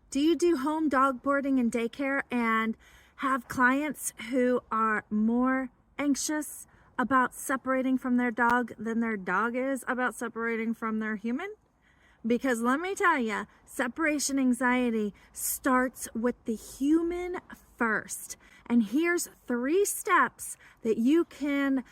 Do you do home dog boarding and daycare and have clients who are more anxious about separating from their dog than their dog is about separating from their human? Because let me tell you, separation anxiety starts with the human first. And here's 3 steps that you can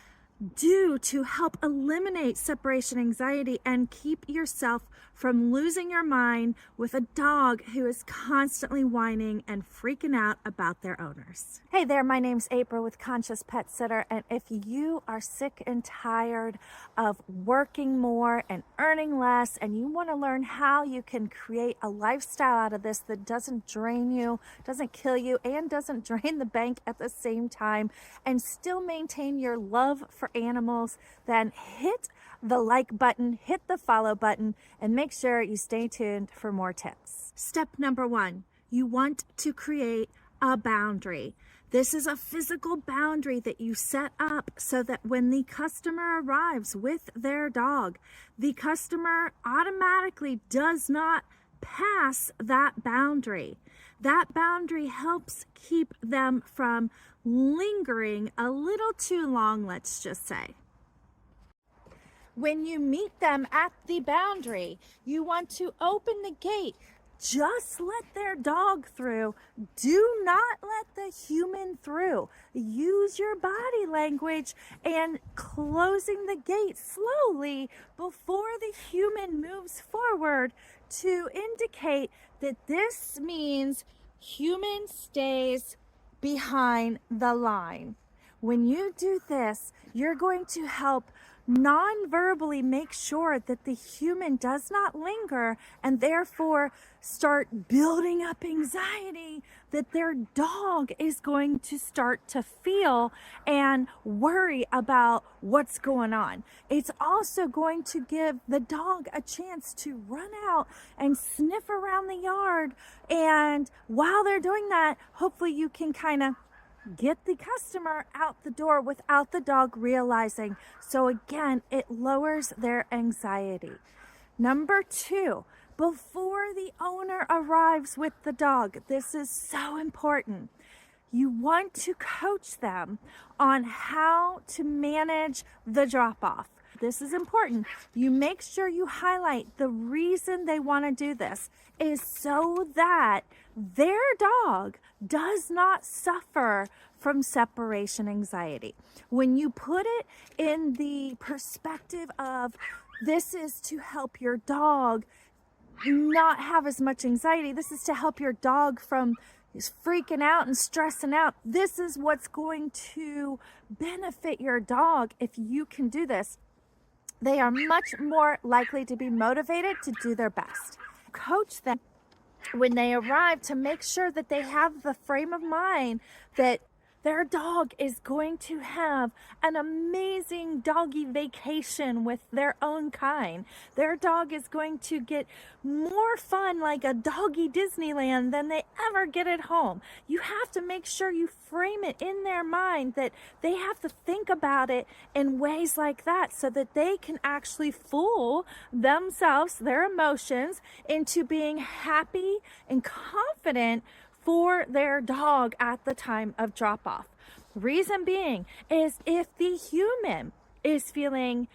do to help eliminate separation anxiety and keep yourself from losing your mind with a dog who is constantly whining and freaking out about their owners. Hey there, my name's April with Conscious Pet Sitter, and if you are sick and tired of working more and earning less and you want to learn how you can create a lifestyle out of this that doesn't drain you, doesn't kill you, and doesn't drain the bank at the same time and still maintain your love for animals, then hit the like button, hit the follow button, and make sure you stay tuned for more tips. Step number 1, you want to create a boundary. This is a physical boundary that you set up so that when the customer arrives with their dog, the customer automatically does not pass that boundary. That boundary helps keep them from lingering a little too long, let's just say. When you meet them at the boundary, you want to open the gate. Just let their dog through. Do not let the human through. Use your body language and closing the gate slowly before the human moves forward to indicate that this means human stays behind the line. When you do this, you're going to help non-verbally make sure that the human does not linger and therefore start building up anxiety that their dog is going to start to feel and worry about what's going on. It's also going to give the dog a chance to run out and sniff around the yard, and while they're doing that, hopefully you can kind of get the customer out the door without the dog realizing. So again, it lowers their anxiety. Number 2, before the owner arrives with the dog, this is so important. You want to coach them on how to manage the drop-off. This is important. You make sure you highlight the reason they want to do this is so that their dog does not suffer from separation anxiety. When you put it in the perspective of this is to help your dog not have as much anxiety, this is to help your dog from freaking out and stressing out, this is what's going to benefit your dog if you can do this. They are much more likely to be motivated to do their best. Coach them when they arrive to make sure that they have the frame of mind that their dog is going to have an amazing doggy vacation with their own kind. Their dog is going to get more fun like a doggy Disneyland than they ever get at home. You have to make sure you frame it in their mind that they have to think about it in ways like that so that they can actually fool themselves, their emotions, into being happy and confident for their dog at the time of drop-off. Reason being is if the human is feeling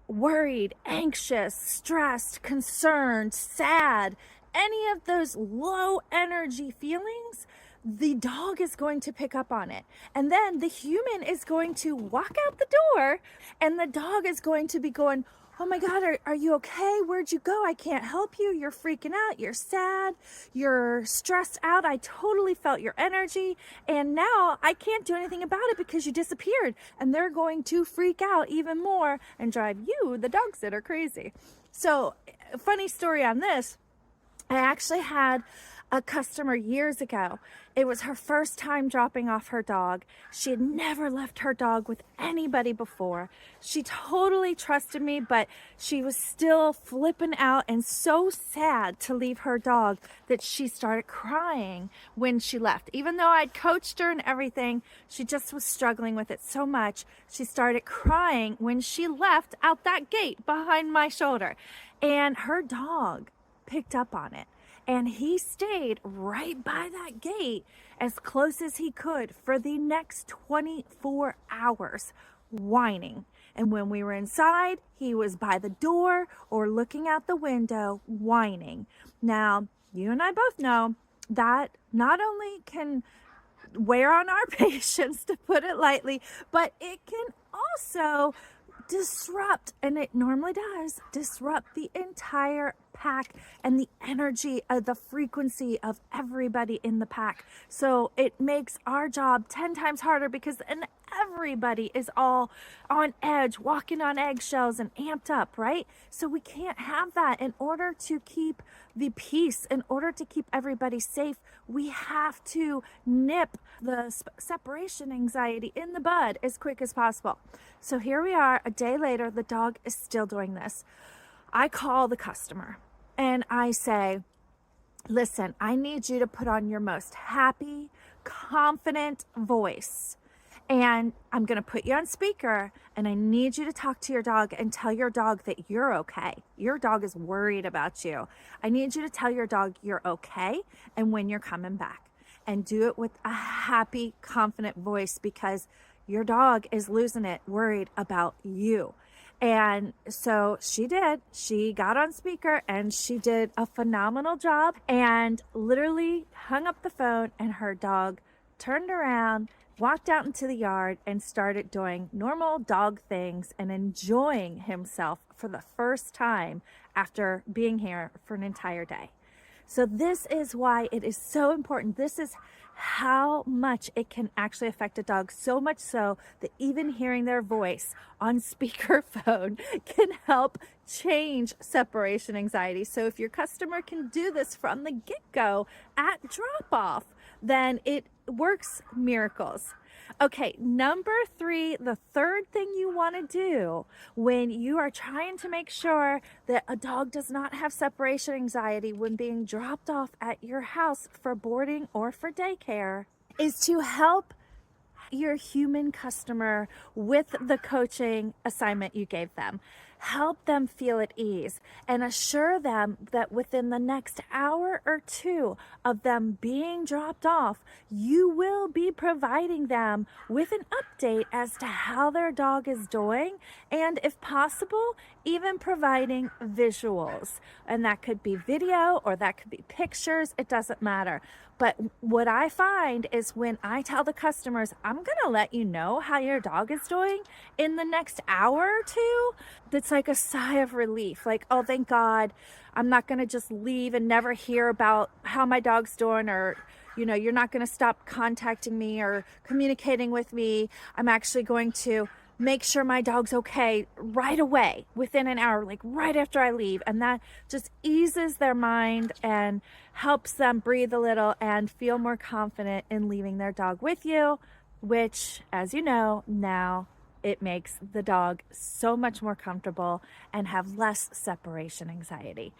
worried, anxious, stressed, concerned, sad, any of those low energy feelings, the dog is going to pick up on it. And then the human is going to walk out the door and the dog is going to be going, oh my God, are you okay? Where'd you go? I can't help you. You're freaking out. You're sad. You're stressed out. I totally felt your energy. And now I can't do anything about it because you disappeared. And they're going to freak out even more and drive you, the dog sitter, crazy. So, funny story on this. I actually had a customer years ago. It was her first time dropping off her dog. She had never left her dog with anybody before. She totally trusted me, but she was still flipping out and so sad to leave her dog that she started crying when she left. Even though I'd coached her and everything, she just was struggling with it so much. She started crying when she left out that gate behind my shoulder. And her dog picked up on it. And he stayed right by that gate as close as he could for the next 24 hours, whining. And when we were inside, he was by the door or looking out the window, whining. Now, you and I both know that not only can wear on our patience, to put it lightly, but it can also disrupt, and it normally does, disrupt the entire pack and the energy of the frequency of everybody in the pack. So it makes our job 10 times harder because then everybody is all on edge, walking on eggshells and amped up, right? So we can't have that. In order to keep the peace, in order to keep everybody safe, we have to nip the separation anxiety in the bud as quick as possible. So here we are, a day later, the dog is still doing this. I call the customer and I say, listen, I need you to put on your most happy, confident voice. And I'm going to put you on speaker and I need you to talk to your dog and tell your dog that you're okay. Your dog is worried about you. I need you to tell your dog you're okay and when you're coming back. And do it with a happy, confident voice because your dog is losing it, worried about you. And so she did. She got on speaker and she did a phenomenal job and literally hung up the phone, and her dog turned around, walked out into the yard and started doing normal dog things and enjoying himself for the first time after being here for an entire day. So this is why it is so important. This is how much it can actually affect a dog, so much so that even hearing their voice on speakerphone can help change separation anxiety. So if your customer can do this from the get-go at drop-off, then it works miracles. Okay, number 3, the third thing you want to do when you are trying to make sure that a dog does not have separation anxiety when being dropped off at your house for boarding or for daycare is to help your human customer with the coaching assignment you gave them. Help them feel at ease and assure them that within the next hour or 2 of them being dropped off, you will be providing them with an update as to how their dog is doing, and if possible, even providing visuals. And that could be video or that could be pictures, it doesn't matter. But what I find is when I tell the customers, I'm going to let you know how your dog is doing in the next hour or 2, that's like a sigh of relief. Like, oh, thank God, I'm not going to just leave and never hear about how my dog's doing, or, you know, you're not going to stop contacting me or communicating with me. I'm actually going to make sure my dog's okay right away, within an hour, like right after I leave. And that just eases their mind and helps them breathe a little and feel more confident in leaving their dog with you, which, as you know, now it makes the dog so much more comfortable and have less separation anxiety.